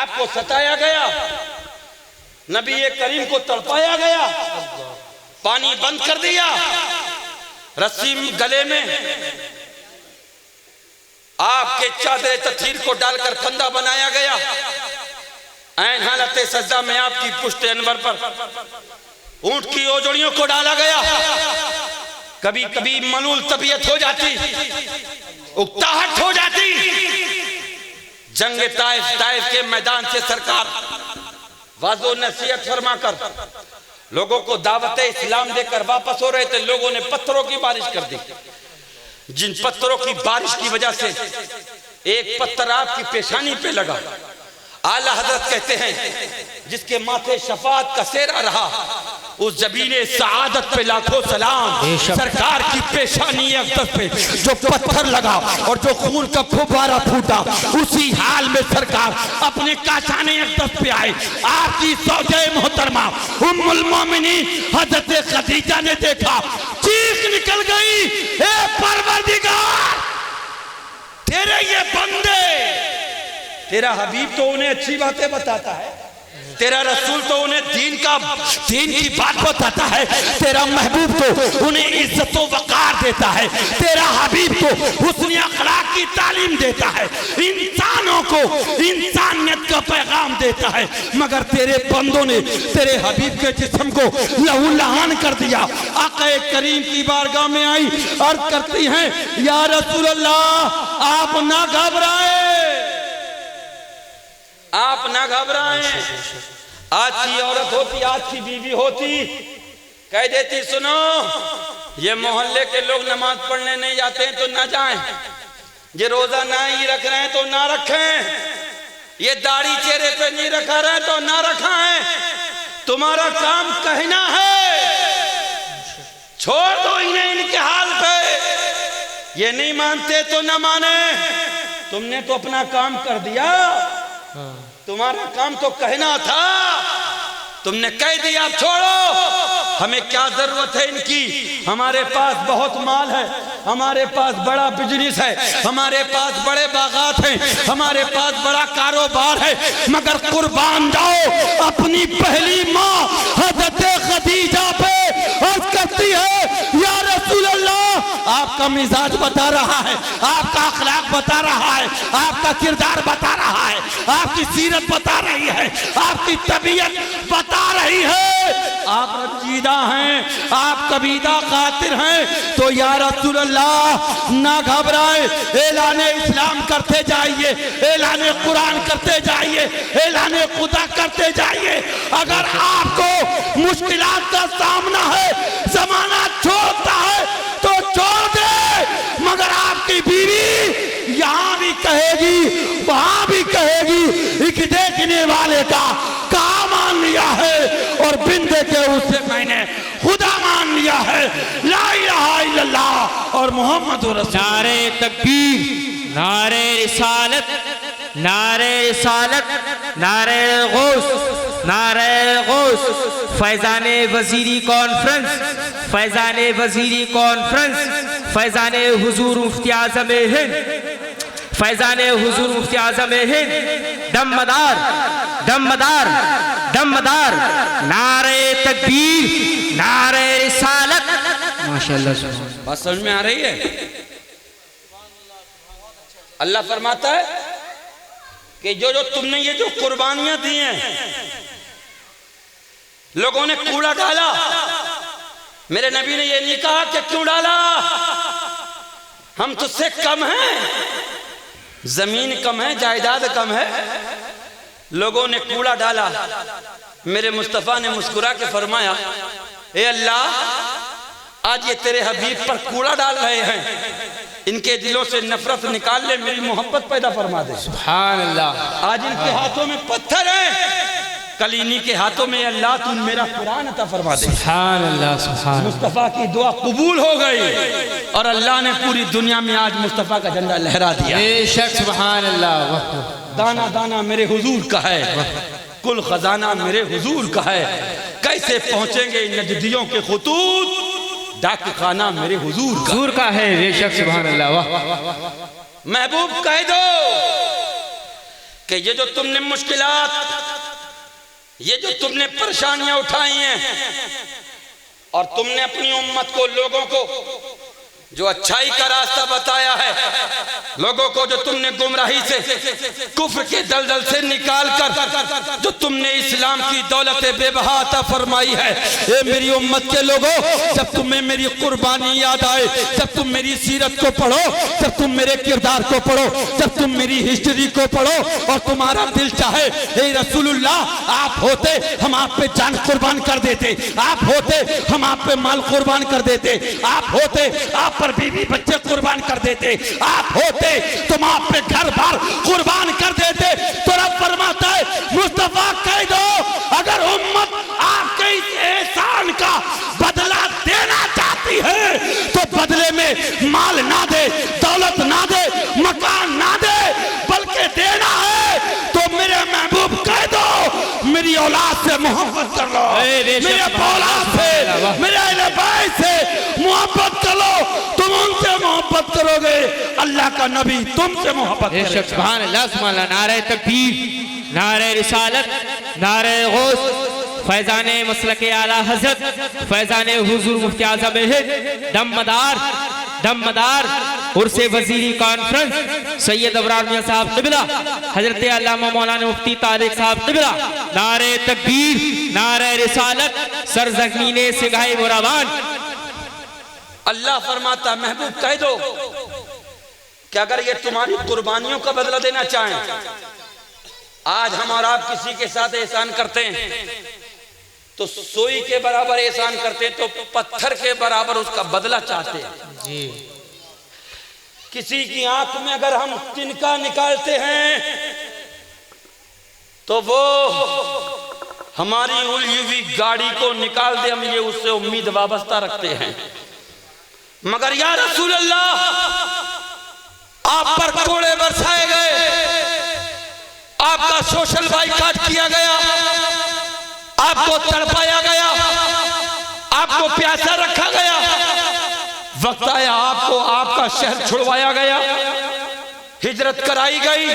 आपको सताया गया, नबी करीम को तड़पाया गया, पानी बंद कर दिया, रस्सी गले में आपके चादर तथीर को डालकर फंदा बनाया गया, ऐन हालत सज्जा में आपकी पुश्त अनवर पर ऊंट की ओजड़ियों को डाला गया। कभी कभी मलूल तबीयत हो जाती, उकताहट हो जाती। जंग ताइफ के मैदान से सरकार वाज़ो नसीहत फरमाकर लोगों को दावत इस्लाम देकर वापस हो रहे थे। लोगों ने पत्थरों की बारिश कर दी। जिन पत्थरों की बारिश की वजह से एक पत्थर आपकी पेशानी पे लगा, आला हजरत कहते हैं जिसके माथे शफाअत का सेहरा रहा, उस जबीने सआदत पे लाखों सलाम। सरकार की पेशानी अक़दस पे जो पत्थर लगा और जो खून का फुब्बारा फूटा, उसी हाल में सरकार अपने काशाने अक़दस पे आए। आपकी सौजे मोहतरमा उम्मुल मोमिनीन हज़रत खदीजा ने देखा, चीख निकल गई, ए परवरदिगार, तेरे ये बंदे, तेरा हबीब तो उन्हें अच्छी बातें बताता है, तेरा रसूल तो उन्हें दीन की बात बताता है, तेरा महबूब तो उन्हें इज्जत व वक़ार देता है, तेरा हबीब तो हुस्न अखलाक की तालीम देता है, इंसानों को इंसानियत का पैगाम देता है। मगर तेरे बंदों ने तेरे हबीब के जिस्म को लहू लहान कर दिया। आक़ा करीम की बारगाह में आई, अर्ज़ करती हैं, या रसूल अल्लाह, आप ना घबराएं, आप ना घबराएं। आज की औरत होती, आज की बीवी होती, कह देती, सुनो ये मोहल्ले के लोग नमाज पढ़ने नहीं जाते हैं तो ना जाएं, ये रोजा ना ही रख रहे हैं तो ना रखें, ये दाढ़ी चेहरे पे नहीं रखा रहे तो ना रखाएं, तुम्हारा काम कहना है, छोड़ दो इन्हें इनके हाल पे, ये नहीं मानते तो ना माने, तुमने तो अपना काम कर दिया, तुम्हारा काम तो कहना था, तुमने कह दिया, अब छोड़ो, हमें क्या जरूरत है इनकी, हमारे पास बहुत माल है, हमारे पास बड़ा बिजनेस है, हमारे पास बड़े बागात हैं, हमारे पास बड़ा कारोबार है, मगर कुर्बान जाओ अपनी पहली माँ हज़रत खदीजा पे। अर्ज़ करती है, या रसूल अल्लाह, आपका मिजाज बता रहा है, आपका अखलाक बता रहा है, आपका किरदार बता रहा है, आपकी सीरत बता रही है, आपकी तबीयत बता रही है, आप रंजीदा हैं, आप कबीदा खातिर हैं, तो या रसूल अल्लाह ना घबराए, ऐलाने इस्लाम करते जाइए, ऐलाने कुरान करते जाइए, ऐलाने खुदा करते जाइए। अगर आपको मुश्किलात का सामना है, जमाना छोड़ता है तो छोड़ दे, मगर आपकी बीवी यहाँ भी कहेगी, वहां भी कहेगी, एक देखने वाले का मान लिया है और बिन देखे उसे मैंने खुदा मान लिया है। ला इलाहा इल्लल्लाह और मोहम्मद रसूल। नारे तकबीर, नारे रिसालत, नारे रिसालत, नारे गौस, नारे गौस। फैजाने वजीरी कॉन्फ्रेंस, फैजाने वजीरी कॉन्फ्रेंस, फैजाने हुजूर मुफ्ती आज़म हिंद, फैजाने हुजूर मुफ्ती आज़म हिंद, दमदार दमदार दमदार, नारे तकबीर, नारे रिसालत। माशाअल्लाह, बात समझ में आ रही है? अल्लाह फरमाता है कि जो जो तुमने ये जो कुर्बानियां दी हैं, लोगों ने कूड़ा डाला, मेरे नबी ने ये नहीं कहा कि क्यों डाला, हम तुझसे कम हैं, जमीन कम है, जायदाद कम है, लोगों ने कूड़ा डाला। मेरे मुस्तफ़ा ने मुस्कुरा के फरमाया, ए अल्लाह, आज ये तेरे हबीब पर कूड़ा डाल रहे हैं, इनके दिलों से नफरत निकाल ले, मेरी मोहब्बत पैदा फरमा दे। सुभान अल्लाह। आज इनके हाथों में पत्थर है, कल इन्हीं के हाथों में अल्लाह तू मेरा कुरान अता फरमा दे। सुभान अल्लाह, सुभान। मुस्तफ़ा की दुआ कबूल हो गई और अल्लाह ने पूरी दुनिया में आज मुस्तफ़ा का झंडा लहरा दिया। बेशक, सुभान अल्लाह। दाना दाना मेरे हुजूर का है, कुल खजाना मेरे हुजूर का है, कैसे पहुंचेंगे नजदियों के खुतूत, डाक खाना मेरे हुजूर का है। बेशक, सुभान अल्लाह। महबूब कह दो कि ये जो तुमने मुश्किलात, ये जो तुमने परेशानियां उठाई हैं और तुमने अपनी उम्मत को, लोगों को जो अच्छाई का रास्ता बताया है, लोगों को जो तुमने गुमराही से, कुफ्र के दलदल से निकाल कर जो तुमने इस्लाम की दौलत बेबहा अता फरमाई है, ये मेरी उम्मत के लोगों, जब तुम्हें मेरी कुर्बानी याद आए, जब तुम मेरी सीरत को पढ़ो, जब तुम मेरे किरदार को पढ़ो, जब तुम मेरी हिस्ट्री को पढ़ो और तुम्हारा दिल चाहे हे रसूलुल्लाह आप होते हम आप पे जान कुर्बान कर देते, आप होते हम आप पे माल कुर्बान कर देते, आप होते आप पर बीवी बच्चे कुर्बान कर देते, आप होते तुम आप पे घर बार कुर्बान कर देते। तो रब फरमाता है मुस्तफा कह दो, अगर उम्मत आपके इस एहसान का बदला देना चाहती है तो बदले में माल ना दे, दौलत ना दे, मकान ना दे, बल्कि देना है तो मेरे महबूब कह दो मेरी औलाद से मोहब्बत कर लो, मेरे औलाद से, मेरे अहले बैत से मोहब्बत कर लो। तुम उनसे मोहब्बत करोगे, अल्लाह का नबी तुमसे मोहब्बत करेगा। सुभान अल्लाह, सुभान अल्लाह। नारे तकबीर, नारे रिसालत, नारे गौस, फैजाने मसलके आला हजरत, फैजाने हुजूर मुफ्ती आज़म हिंद, दमदार उर्से वजीरी कॉन्फ्रेंस सैयद अबरार मियां साहब क़िबला, हजरत अल्लामा मौलाना मुफ्ती तारिक साहब क़िबला। नारे तकबीर, नारे रिसालत, सरज़मीने सिगाए मुराबान। अल्लाह फरमाता महबूब कह दो कि अगर ये तुम्हारी कुर्बानियों का बदला देना चाहें, आज हम और आप किसी के साथ एहसान करते हैं तो सोई के बराबर एहसान करते हैं, तो पत्थर के बराबर उसका बदला चाहते हैं जी। किसी की आंख में अगर हम तिनका निकालते हैं तो वो हमारी उलझी हुई गाड़ी को निकाल दे, हम ये उससे उम्मीद वाबस्ता रखते हैं। मगर या रसूल अल्लाह आप पर कोड़े बरसाए गए, आपका सोशल बाइकाट किया गया, आपको तड़पाया गया, आपको प्यासा रखा गया, वक्त आया आपको आपका शहर छुड़वाया गया, हिजरत कराई गई।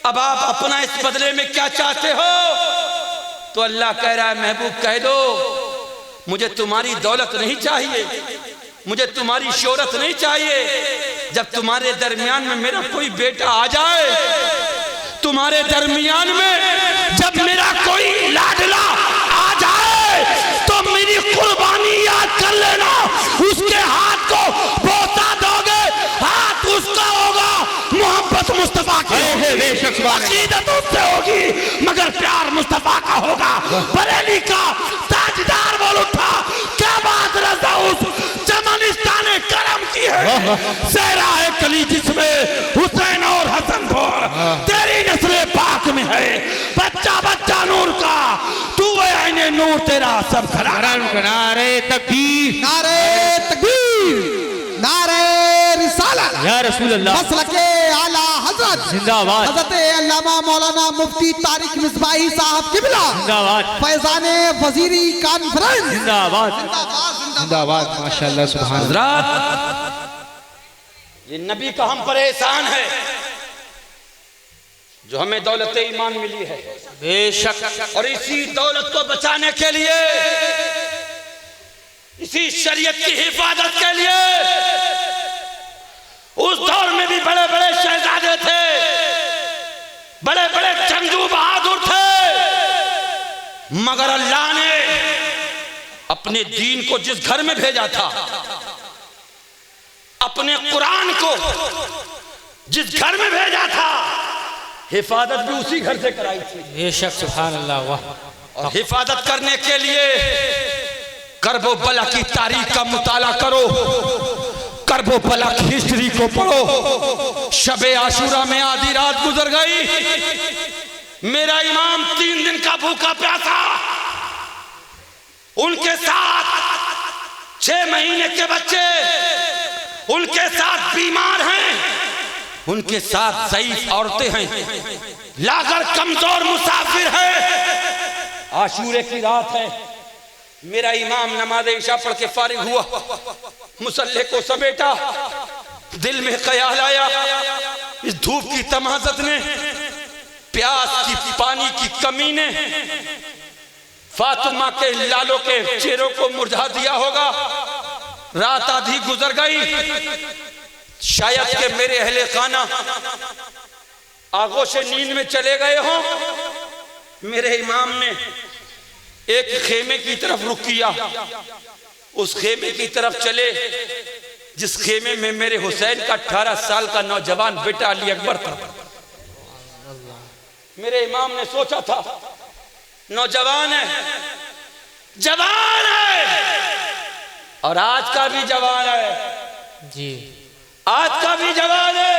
अब आप अपना इस बदले में क्या चाहते हो? तो अल्लाह कह रहा है महबूब कह दो मुझे तुम्हारी दौलत नहीं चाहिए, मुझे तुम्हारी शोहरत नहीं चाहिए। जब तुम्हारे दरमियान में मेरा कोई बेटा आ जाए, तुम्हारे दरमियान में जब मेरा कोई लाडला आ जाए तो मेरी कुर्बानी याद कर लेना, उसके हाथ को बोता दोगे, हाथ उसका होगा, मोहब्बत मुस्तफा की होगी, अकीदत उससे होगी, मगर प्यार मुस्तफा का होगा। बरेली का ताजदार बोल उठा, क्या बात रजा उस चमनिस्तान ने करम की है, सहरा है कली जिसमें हुसैन और हसन भोर तेरी नस्ल पाक में है, बच्चा बच्चा नूर का तू है नूर तेरा सब खरा। नारे तकबीर, नारे तकबीर, नारे रिसालत, या रसूल अल्लाह, मसलके आला हजरत जिंदाबाद, हजरत अल्लामा मौलाना मुफ्ती तारिक मिसबाही साहब क़िबला जिंदाबाद, फैजाने वजीरी कॉन्फ्रेंस जिंदाबाद, जिंदाबाद। माशाअल्लाह, सुभान हज़रात ये नबी का हम पर एहसान है जो हमें दौलत ईमान मिली है बेशक। और इसी दौलत को बचाने के लिए, इसी शरीयत की हिफाजत के लिए उस दौर में भी बड़े बड़े शहजादे थे, बड़े बड़े जंगजू बहादुर थे, मगर अल्लाह ने अपने दीन को जिस घर में भेजा था, अपने कुरान को जिस घर में भेजा था, हिफाजत भी उसी घर से कराई थी। बेशक, सुभान अल्लाह। वाह। और हिफाजत करने के लिए करबो बला की तारीख का मुताला करो, करबो बला की हिस्ट्री को पढ़ो। शबे आशूरा में आधी रात गुजर गई, मेरा इमाम 3 दिन का भूखा प्यासा, उनके साथ 6 महीने के बच्चे, उनके साथ बीमार हैं, उनके साथ ज़ईफ औरतें हैं, लागर कमजोर मुसाफिर हैं। आशूरे की रात है, मेरा इमाम नमाज इशा पढ़ के फारिग हुआ, मुसल्ले को समेटा, दिल में ख्याल आया इस धूप की तमाज़त में प्यास की पानी की कमी ने फातिमा के लालों के चेहरों को मुरझा दिया होगा। रात आधी गुजर गई, शायद के मेरे अहले खाना आगोश नींद में चले गए हों। मेरे इमाम ने एक खेमे की तरफ रुख किया, उस खेमे की तरफ चले जिस खेमे में मेरे हुसैन का 18 साल का नौजवान बेटा अली अकबर था। मेरे इमाम ने सोचा था नौजवान है, जवान है, और आज का भी जवान है जी, आज का भी जवान है।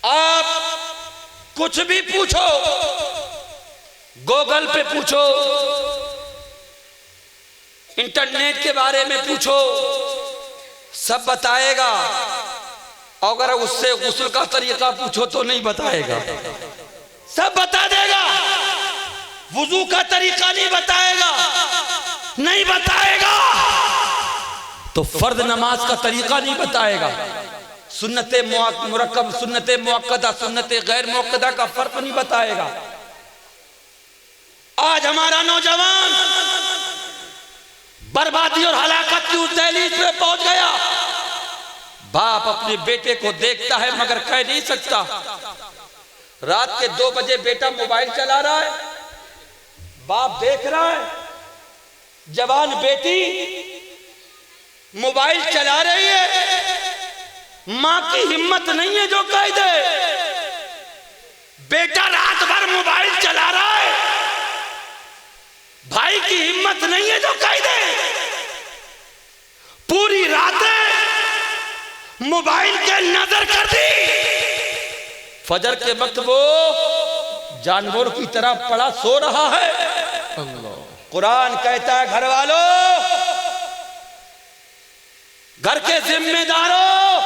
आप कुछ भी पूछो, गूगल पे पूछो, इंटरनेट के बारे में पूछो, सब बताएगा। अगर उससे गुस्ल का तरीका पूछो तो नहीं बताएगा, सब बता देगा। वुजू का तरीका नहीं बताएगा, नहीं बताएगा। तो फर्द नमाज का तरीका नहीं बताएगा, सुन्नते मुरक्कब, सुन्नते मुअक्कदा, सुन्नते गैर मुअक्कदा का फर्क नहीं बताएगा। आज हमारा नौजवान बर्बादी और हलाकत की उस दहलीज पे पहुंच गया। बाप अपने बेटे को देखता है मगर कह नहीं सकता। रात के 2 बजे बेटा मोबाइल चला रहा है, बाप देख रहा है, जवान बेटी मोबाइल चला रही है, मां की हिम्मत नहीं है जो कह दे। बेटा रात भर मोबाइल चला रहा है, भाई की हिम्मत नहीं है जो कह दे। पूरी रात मोबाइल के नजर कर दी, फजर के वक्त वो जानवर की तरह पड़ा सो रहा है। कुरान कहता है घर वालों, घर के जिम्मेदारों,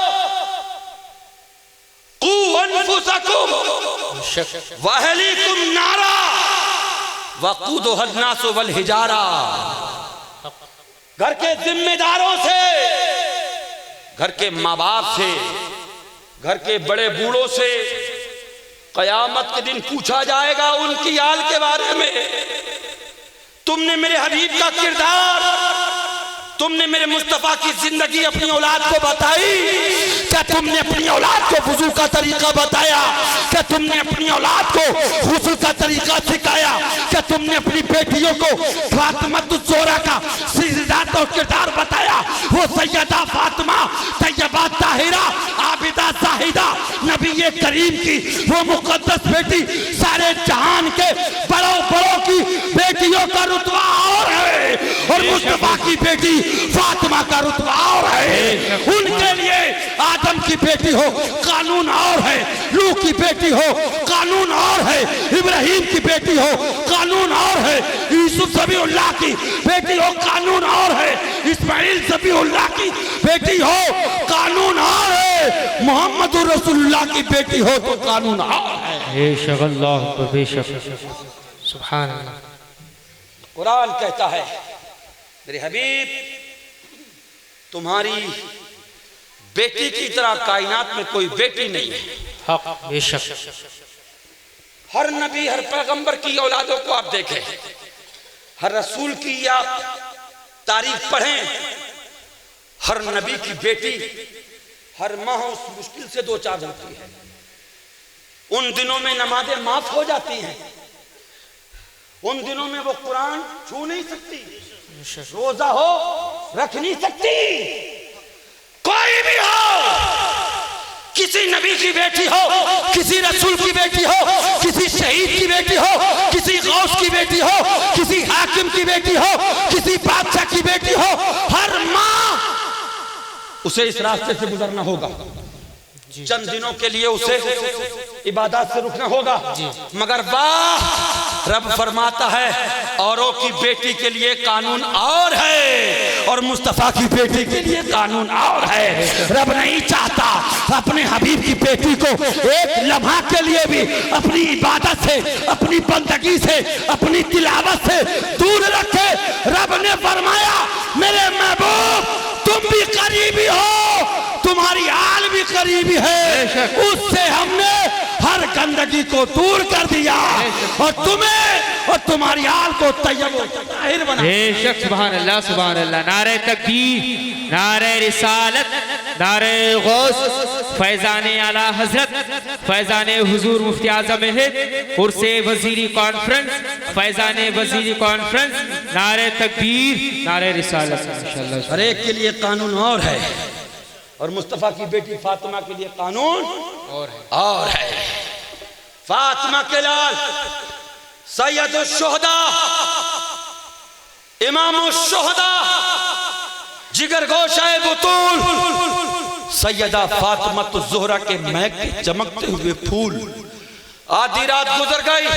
कू अनफुसकुम व अहलीकुम नारा वक़ूदुहा अन्नास वल हिजारा। घर के जिम्मेदारों से, घर के माँ बाप से, घर के बड़े बूढ़ों से कयामत के दिन पूछा जाएगा उनकी हाल के बारे में। तुमने मेरे हबीब का किरदार, तुमने मेरे मुस्तफा की जिंदगी अपनी औलाद को बताई क्या? तुमने अपनी औलाद को वुजू का तरीका बताया क्या? तुमने अपनी औलाद को गुस्ल का तरीका सिखाया क्या? तुमने अपनी बेटियों को फातिमतुज़ ज़ोहरा का सीधा किरदार बताया? वो सैयदा फातिमा, तैयबा ताहिरा, आबिदा जाहिदा, नबी करीम की वो मुकद्दस बेटी, सारे जहान के बड़ों बड़ों की बेटियों का रुतबा और है, और मुस्तफा की बेटी फातिमा का रुतबा और है। उनके लिए आदम की बेटी हो कानून और है, नूह की बेटी हो कानून और है, इब्राहिम की बेटी हो कानून और है, यूसुफ ज़बीहुल्लाह की बेटी हो कानून और है, इस्माइल ज़बीहुल्लाह की बेटी हो कानून और है, मोहम्मद रसूलुल्लाह की बेटी हो तो कानून और है। बेशक अल्लाह, बेशक, सुभान अल्लाह। कुरान कहता है मेरे हबीब, तुम्हारी बेटी की तरह कायनात में कोई बेटी नहीं है। हक, बेशक। हर नबी, हर पैगंबर की औलादों को आप देखें, हर रसूल की आप तारीख पढ़ें, हर नबी की बेटी हर माह उस मुश्किल से 2-4 होती है। उन दिनों में नमाजें माफ हो जाती हैं, उन दिनों में वो कुरान छू नहीं सकती, रोजा हो रख नहीं सकती। कोई भी हो, किसी नबी की बेटी हो, किसी रसूल की बेटी हो, किसी शहीद की बेटी हो, किसी गौस की बेटी हो, किसी हाकिम की बेटी हो, किसी बादशाह की बेटी हो, हर माँ उसे इस रास्ते से गुजरना होगा। चंद दिनों के लिए उसे इबादत से रुकना होगा, मगर वाह, रब फरमाता है औरों की बेटी के लिए कानून और है और मुस्तफा की बेटी के लिए कानून और है। रब नहीं चाहता अपने हबीब की बेटी को एक लम्हा के लिए भी अपनी इबादत से, अपनी बंदगी से, अपनी तिलावत से दूर रखे। रब ने फरमाया मेरे महबूब तुम भी करीबी हो, तुम्हारी आल भी करीबी है, उससे हमने हर गंदगी को दूर कर दिया और तुम्हें और तुम्हारी आल को तैयब व ताहिर बना। बेशक सुभान अल्लाह सुभान अल्लाह। नारे तकबीर, नारे रिसालत, नारे गौस, फैजान आला हजरत, फैजान हुजूर मुफ्ती आजम हिंद, उर्से वजीरी कॉन्फ्रेंस, फैजान वजीरी कॉन्फ्रेंस, नारे तकबीर, नारे रिसालत। माशाअल्लाह। हर एक के लिए कानून और है और मुस्तफा की बेटी फातिमा के लिए कानून और है। फातिमा के लाल सैयदुश शुहदा, इमामुश शुहदा, जिगर गोशाए बुतूल, सैयदा फातिमा तो ज़ोहरा के महक के चमकते हुए फूल। आधी रात गुजर गई,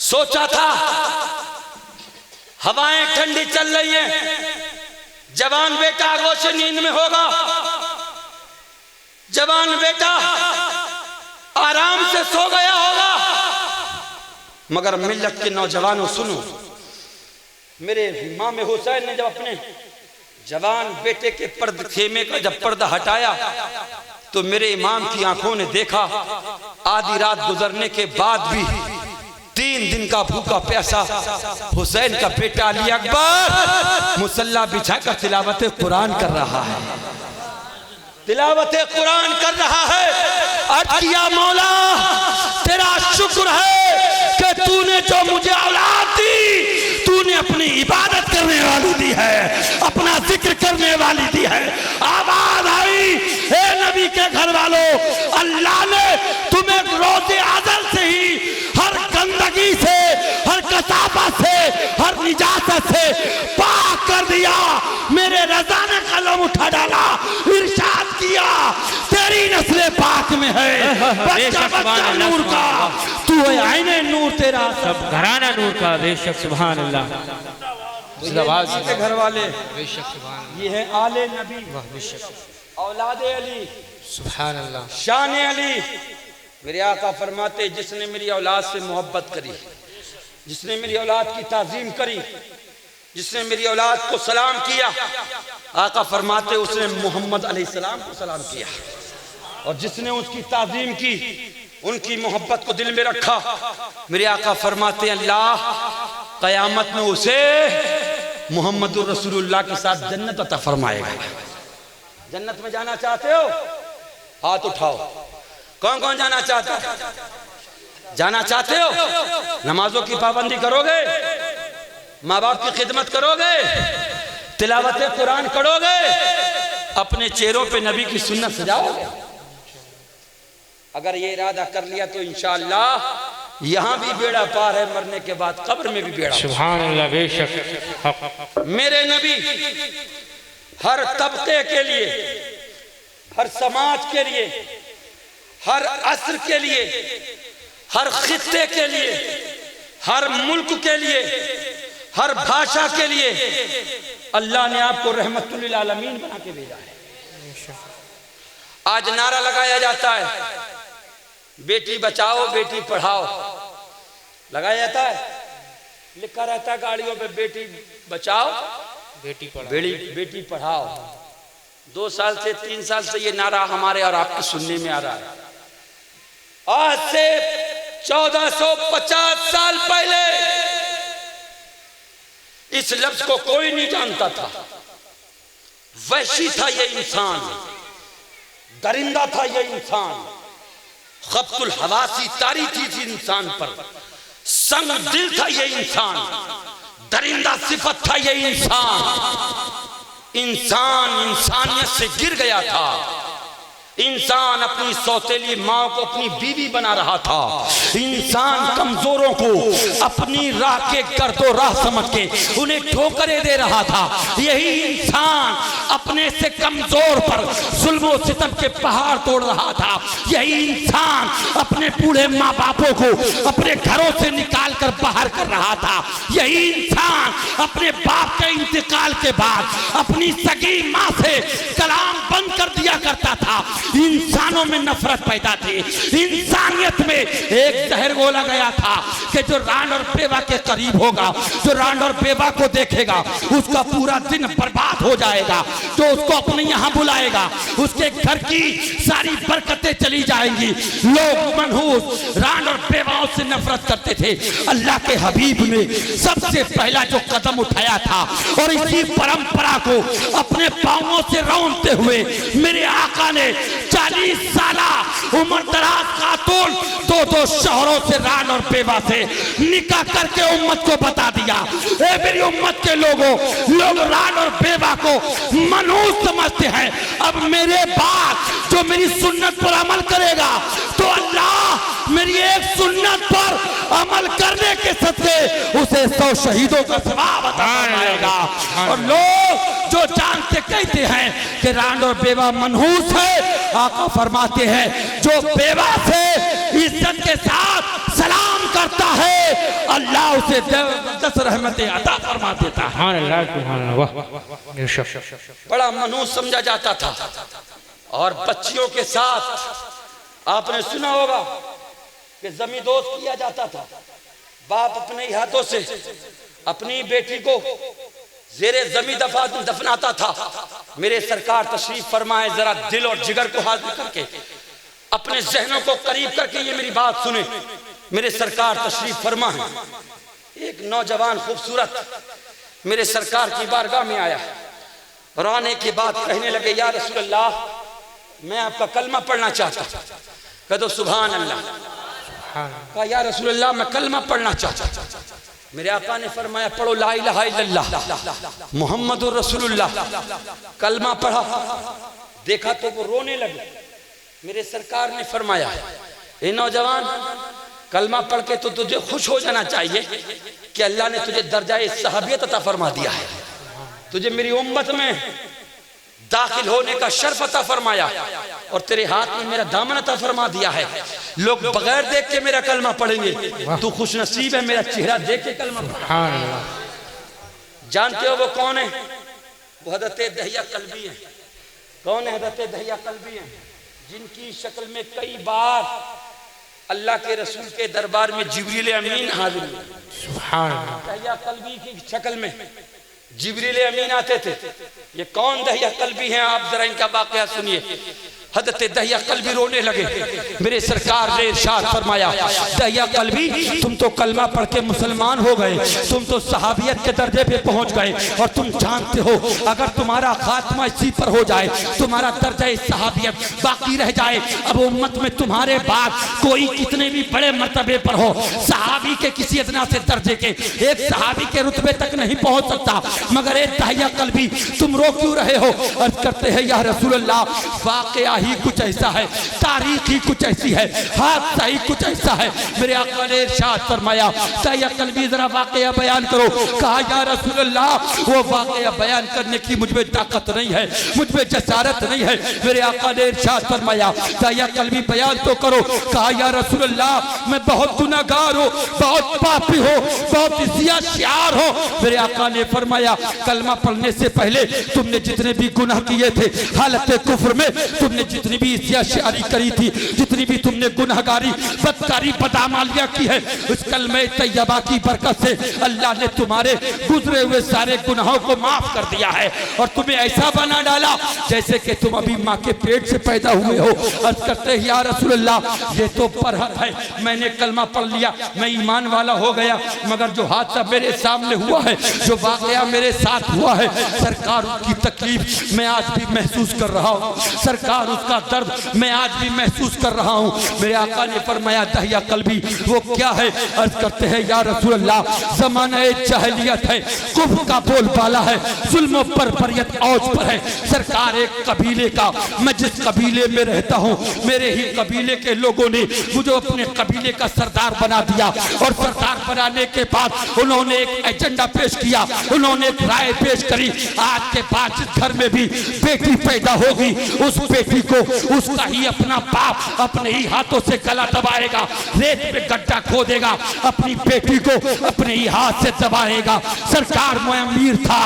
सोचा था हवाएं ठंडी चल रही हैं, जवान बेटा आगोश नींद में होगा, जवान बेटा आराम से सो गया होगा। मगर मिल्लत के नौजवानों सुनो, मेरे इमाम हुसैन ने जब अपने जवान बेटे के पर्द खेमे का जब पर्दा हटाया तो मेरे इमाम की आंखों ने देखा आधी रात गुजरने के बाद भी 3 दिन का भूखा प्यासा हुसैन का बेटा अली अकबर मुसल्ला बिछाकर तिलावत कुरान कर रहा है, तिलावत कुरान कर रहा है। अर्ज़ किया मौला तेरा शुक्र है कि तूने जो मुझे औलाद दी, तूने अपनी इबादत करने वाली दी है, अपना जिक्र करने वाली दी है। आवाज आई, हे नबी के घर वालों, अल्लाह ने तुम्हें रोज़े अज़ल से ही हर गंदगी से, हर कसाफत से, हर निजात से पाक कर दिया। मेरे रज़ा ने कलम उठा डाला, इरशाद किया तेरी नस्ल पाक में है, बच्चा बच्चा नूर का, तू है आईने नूर, तेरा सब घराना नूर का। बेशक सुभान अल्लाह। के घर वाले बेशक सुभान ये है आले नबी, औलादे अली, सुभान अल्लाह, शान अली। मेरे आका फरमाते जिसने मेरी औलाद से मोहब्बत करी, जिसने मेरी औलाद की ताजीम करी, जिसने मेरी औलाद को सलाम किया, आका फरमाते उसने मोहम्मद अलैहिस्सलाम को सलाम किया। और जिसने उसकी ताजीम की, उनकी मोहब्बत को दिल में रखा, मेरे आका फरमाते अल्लाह कयामत में उसे मोहम्मद रसूलुल्लाह के साथ जन्नत अता फरमाएगा। जन्नत में जाना चाहते हो? हाथ उठाओ। कौन कौन जाना चाहता है? जाना चाहते हो? नमाजों की पाबंदी करोगे, माँ बाप की खिदमत करोगे, तिलावत कुरान करोगे, अपने चेहरों पे नबी की सुन्नत सजाओगे। अगर ये इरादा कर लिया तो इंशाअल्लाह यहाँ भी बेड़ा पार है, मरने के बाद कब्र में भी बेड़ा। सुभान अल्लाह। बेशक मेरे नबी हर तबके के लिए, हर समाज के लिए, हर अस्र के लिए, हर खित्ते के लिए, हर मुल्क के लिए, हर भाषा के लिए अल्लाह ने आपको रहमतुल आलमीन बना के भेजा है। आज नारा लगाया जाता है बेटी बचाओ बेटी पढ़ाओ, लगाया जाता है, लिखा रहता है गाड़ियों पे बेटी बचाओ बेटी पढ़ाओ, बेटी पढ़ाओ। 2 साल से 3 साल से ये नारा हमारे और आपके सुनने में आ रहा है। आज से 1450 साल पहले इस लफ्ज को कोई नहीं जानता था। वहशी था ये इंसान, दरिंदा था ये इंसान, खब्तुल हवासी तारी थी इस इंसान पर, संग दिल था ये इंसान, दरिंदा सिफत था ये इंसान। इंसान इंसानियत से गिर गया था। इंसान अपनी सौतेली माँ को अपनी बीवी बना रहा था। इंसान कमजोरों को अपनी राह के गर्दो राह समझ के उन्हें ठोकरें दे रहा था। यही इंसान अपने से कमजोर पर जुल्म और सितम के पहाड़ तोड़ रहा था। यही इंसान अपने बूढ़े माँ बापों को अपने घरों से निकाल कर बाहर कर रहा था। यही इंसान अपने बाप के इंतकाल के बाद अपनी सगी माँ से कलाम बंद कर दिया करता था। इंसानों में नफरत पैदा थी, इंसानियत में एक जहर घोला गया था कि जो रांड और बेवा के करीब होगा, जो रांड और बेवा को देखेगा, उसका पूरा दिन बर्बाद हो जाएगा। जो उसको अपने यहाँ बुलाएगा, उसके घर की सारी बरकतें चली जाएंगी। लोग मनहूस रांड और बेवाओं से नफरत करते थे। अल्लाह के हबीब ने सबसे पहला जो कदम उठाया था और इसी परंपरा को अपने पांवों से रौंदते हुए मेरे आका ने 40 साला उम्र दराज खातून दो शहरों से रान और बेवा से निकाह करके उम्मत को बता दिया, ए मेरी उम्मत के लोगों, लोग रान और बेवा को मनहूस समझते हैं। अब मेरे बाद जो मेरी सुन्नत पर अमल करेगा तो अल्लाह मेरी एक सुन्नत पर अमल करने के सदके उसे 100 शहीदों का सवाब अता फरमाएगा। और लोग जो जानते कहते हैं कि रांड और बेवा मनहूस है, आका फरमाते हैं जो बेवा से इज्जत के साथ सलाम करता है अल्लाह उसे 10 रहमतें अता फरमा देता है। बड़ा मनहूस समझा जाता था। और बच्चियों के साथ आपने सुना होगा कि जमींदोज किया जाता था। बाप अपने ही हाथों से अपनी बेटी को जेरे जमी दफनाता था। मेरे सरकार तशरीफ फरमाए, जरा दिल और जिगर को हाजिर करके अपने जहनों को करीब करके ये मेरी बात सुने। मेरे सरकार तशरीफ फरमाए, एक नौजवान खूबसूरत मेरे सरकार की बारगाह में आया और आने के बाद कहने लगे, या रसूल अल्लाह मैं आपका कलमा पढ़ना चाहता। कह दो सुभान अल्लाह। कहा या रसूल अल्लाह मैं कलमा पढ़ना चाहता। मेरे आका ने फरमाया पढ़ो ला इलाहा इल्लल्लाह मुहम्मदुर रसूलुल्लाह। कलमा पढ़ा, देखा तो वो रोने लगे। मेरे सरकार ने फरमाया, ए नौजवान कलमा पढ़ के तो तुझे खुश हो जाना चाहिए कि अल्लाह ने तुझे दर्जाए सहाबियत अता फरमा दिया है, तुझे मेरी उम्मत में दाखिल होने का शर्फ अता फरमाया और तेरे हाथ में मेरा दामन अता फरमा दिया है। लोग बगैर देख के मेरा कलमा पढ़ेंगे, तू खुश नसीब है मेरा चेहरा देख के कलमा पढ़। जानते हो वो कौन है? वो हज़रत दहिया कल्बी है। कौन है हज़रत दहिया कल्बी है? जिनकी शक्ल में कई बार अल्लाह के रसूल के दरबार में जिब्रील अमीन हाजिर हुए। दहिया कल्बी की शक्ल में जिब्रील अमीन आते थे। ये कौन दहिया कल्बी हैं? आप जरा इनका वाकया सुनिए। हज़रत दहिया कल्बी रोने लगे। मेरे सरकार ने इरशाद फरमाया, दहिया कल्बी तुम तो कलमा पढ़ के मुसलमान हो गए, तुम तो सहाबियत के दर्जे पे पहुंच गए और तुम जानते हो अगर तुम्हारा खात्मा इसी पर हो जाए, तुम्हारा दर्जा सहाबियत बाकी रह जाए, अब उम्मत में तुम्हारे बाद कोई कितने भी बड़े मर्तबे पर हो, सहाबी के किसी अदना से दर्जे के एक सहाबी के रुतबे तक नहीं पहुंच सकता। मगर एक दहिया कल्बी तुम रो क्यों रहे हो? अर्ज करते हैं या रसूल अल्लाह वाकया ही कुछ ऐसा है, तारीख ही कुछ ऐसी है, हादसा ही कुछ ऐसा है। मेरे आका ने इरशाद फरमाया, दहिया कल्बी जरा वाकया बयान करो। कहा या रसूल अल्लाह वो वाकया बयान करने की मुझ में ताकत नहीं है, मुझ में जसारत नहीं है। मेरे आका ने इरशाद फरमाया, दहिया कल्बी बयान तो करो। कहा या रसूल अल्लाह मैं बहुत गुनाहगार हूँ, बहुत पापी हो, बहुत सियार हो। मेरे आका ने फरमाया कलमा पढ़ने से पहले तुमने जितने भी गुनाह किए थे, हालत कुफ्र में तुमने जितनी भी सियारी करी थी, जितनी भी तुमने गुनाहगारी बदकारी बदामालियां की है, उस कलमे तैयबा की बरकत से अल्लाह ने तुम्हारे गुजरे हुए सारे गुनाहों को माफ कर दिया है और तुम्हें ऐसा बना डाला जैसे कि तुम अभी माँ के पेट से पैदा हुए हो। अर्ज करते हैं या रसूल अल्लाह ये तो बरहक है, मैंने कलमा पढ़ लिया, मैं ईमान वाला हो गया, मगर जो हादसा मेरे सामने हुआ है, जो वाकया मेरे साथ हुआ है, सरकार उसकी तकलीफ मैं आज भी महसूस कर रहा हूँ, सरकार उसका दर्द मैं आज भी महसूस कर रहा हूँ। मेरे आका ने फरमाया दहिया कल्बी वो क्या है? अर्ज करते हैं या रसूल अल्लाह ज़माना जहलियत है, कुफ्र का बोलबाला है, जुल्म पर बरियत औज पर है। सरकार एक कबीले का, मैं जिस कबीले में रहता हूँ मेरे ही कबीले के लोगों ने मुझे अपने कबीले का सरदार बना दिया और सरदार बनाने के बाद उन्होंने एक एजेंडा पेश किया, उन्होंने एक राय पेश करी, आज के बाद जिस घर में भी बेटी पैदा होगी उस बेटी को उसका ही अपना बाप अपने ही हाथों से गला दबाएगा, रेत पे गड्ढा खोदेगा, अपनी बेटी को अपने ही हाथ से दबाएगा। सरकार, मैं अमीर था,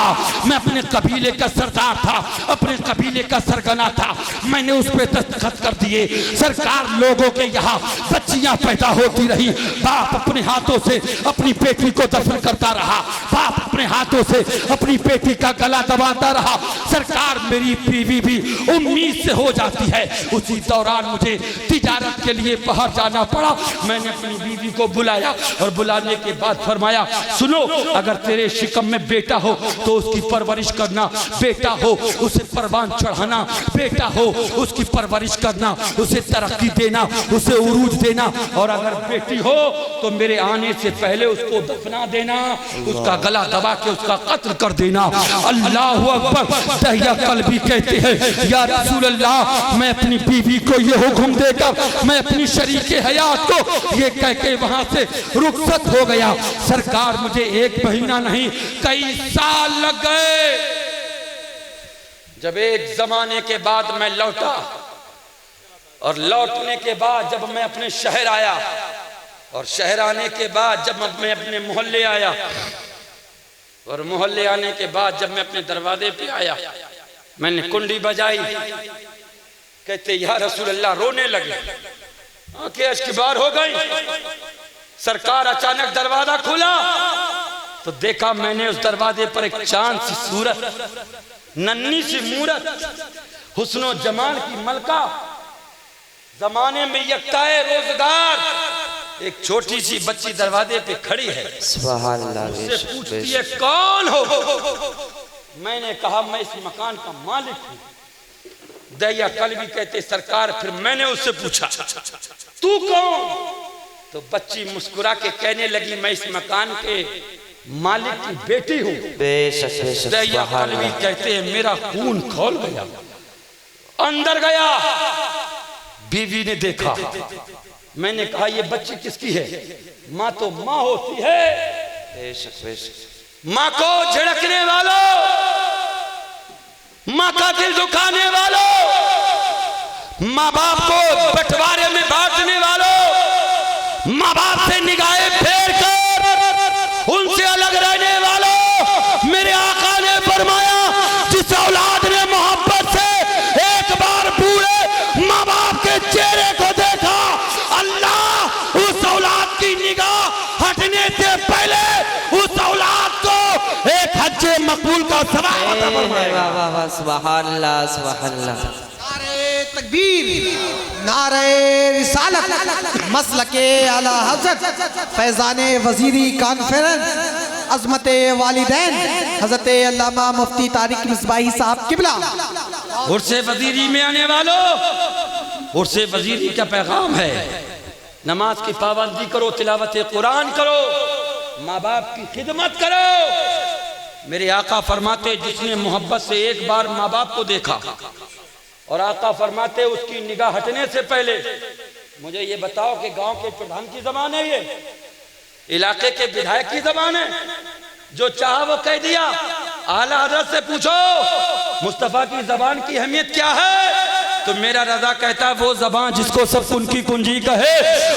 मैं अपने कबीले का सरदार था, अपने कबीले का सरगना था, मैंने उस पे दस्तखत कर दिए। सरकार, लोगों के यहाँ बच्चियां पैदा होती रही, बाप अपने हाथों से अपनी बेटी को दफन करता रहा, बाप अपने हाथों से अपनी बेटी का गला दबाता रहा। सरकार, मेरी बीवी भी उम्मीद से हो जाती है। उसी दौरान मुझे तिजारत के लिए बाहर जाना पड़ा। मैंने अपनी बीवी को बुलाया और बुलाने के बाद फरमाया, सुनो, अगर तेरे शिकम में बेटा हो तो उसकी परवरिश करना, बेटा हो उसे परवान चढ़ाना, बेटा हो उसकी परवरिश करना, उसे तरक्की देना, उसे उरूज देना, और अगर बेटी हो तो मेरे आने से पहले उसको दफना देना, उसका गला दबा के उसका कत्ल कर देना। अल्लाह अकबर। दहिया कल्बी कहते हैं, या रसूल अल्लाह, मैं अपनी बीवी को ये हुक्म देकर मैं अपनी शरीके हयात को ये कह के वहां से रुखसत हो गया। सरकार, मुझे एक महीना नहीं कई साल लग गए। जब एक जमाने के बाद मैं लौटा, और लौटने के बाद जब मैं अपने शहर आया, और शहर आने के बाद जब मैं अपने मोहल्ले आया, और मोहल्ले आने के बाद जब मैं अपने दरवाजे पे आया, मैंने कुंडी बजाई। कहते, या रसूल अल्लाह, रोने लगे, आंखें अश्कबार हो गई। सरकार, अचानक दरवाजा खुला तो देखा मैंने उस दरवाजे पर एक चांद सी सूरत, नन्ही सी मूरत, हुस्नो जमाल की मलका, जमाने में यकताए रोजगार, एक छोटी सी बच्ची दरवाजे पे खड़ी है। सुभान अल्लाह। उससे पूछती है, कौन हो? मैंने कहा, मैं इस मकान का मालिक हूं। दहिया कल्बी कहते, सरकार, फिर मैंने उससे पूछा, तू कौन? तो बच्ची मुस्कुरा के कहने लगी, मैं इस मकान के मालिक की बेटी हूं। दहिया कल्बी कहते हैं, मेरा खून खौल गया, अंदर गया। बीवी ने देखा, मैंने कहा, ये बच्ची किसकी है? माँ तो माँ होती है। माँ को झड़कने वालों, माँ का दिल दुखाने वालों, माँ बाप को बंटवारे में बांटने वालों, माँ बाप से निगाहें फेर कर उनसे अलग रहने वालों, मेरे आका ने फरमाया, जिस औलाद ने मोहब्बत से एक बार बूढ़े माँ बाप के चेहरे को देखा, अल्लाह उस औलाद की निगाह हटने से पहले उस औलाद को एक हज्जे मकबूल का सवाब अता फरमाएगा। सुभान अल्लाह, सुभान अल्लाह। नारे तकबीर, नारे रिसालत, मसलके आला हज़रत फैज़ाने वज़ीरी कॉन्फ्रेंस, अज़मते वालिदैन हज़रत अल्लामा मुफ्ती तारिक मिसबाही साहब किबला। उर्से वज़ीरी में आने वालों, उर्से वज़ीरी का पैगाम है, नमाज की पाबंदी करो, तिलावत कुरान करो, माँ बाप की खिदमत करो। मेरे आका फरमाते, जिसने मोहब्बत से एक बार माँ बाप को देखा, और आका फरमाते उसकी निगाह हटने से पहले, मुझे ये बताओ कि गांव के प्रधान की जबान है, ये इलाके के विधायक की जबान है, जो चाहा वो कह दिया। आला हज़रत से पूछो मुस्तफा की जबान की अहमियत क्या है, तो मेरा रजा कहता है, वो जबान जिसको सब उनकी कुंजी कहे,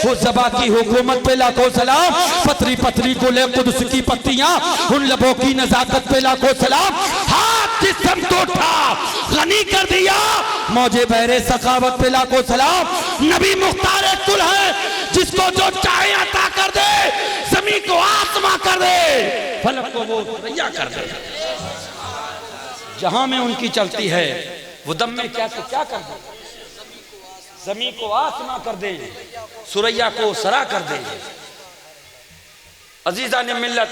उस जबान की हुकूमत पे लाखों सलाम। पतरी पतरी को ले कुदस की पत्तियां, उन लबों की नजाकत पे लाखों सलाम। हाथ जिस्म तो उठा, गनी कर दिया, मौजे बहरे सखावत पे लाखों सलाम। नबी मुख्तार कुल है, जिसको जो चाहे अता कर दे, जमीन को आसमां कर दे, फलक को वो रैया कर दे। जहां में उनकी चलती है, वो दम में क्या तो क्या कर दे, जमीन को आसमां कर दे, सुरैया को सरा कर दे। अजीजा ने मिल्लत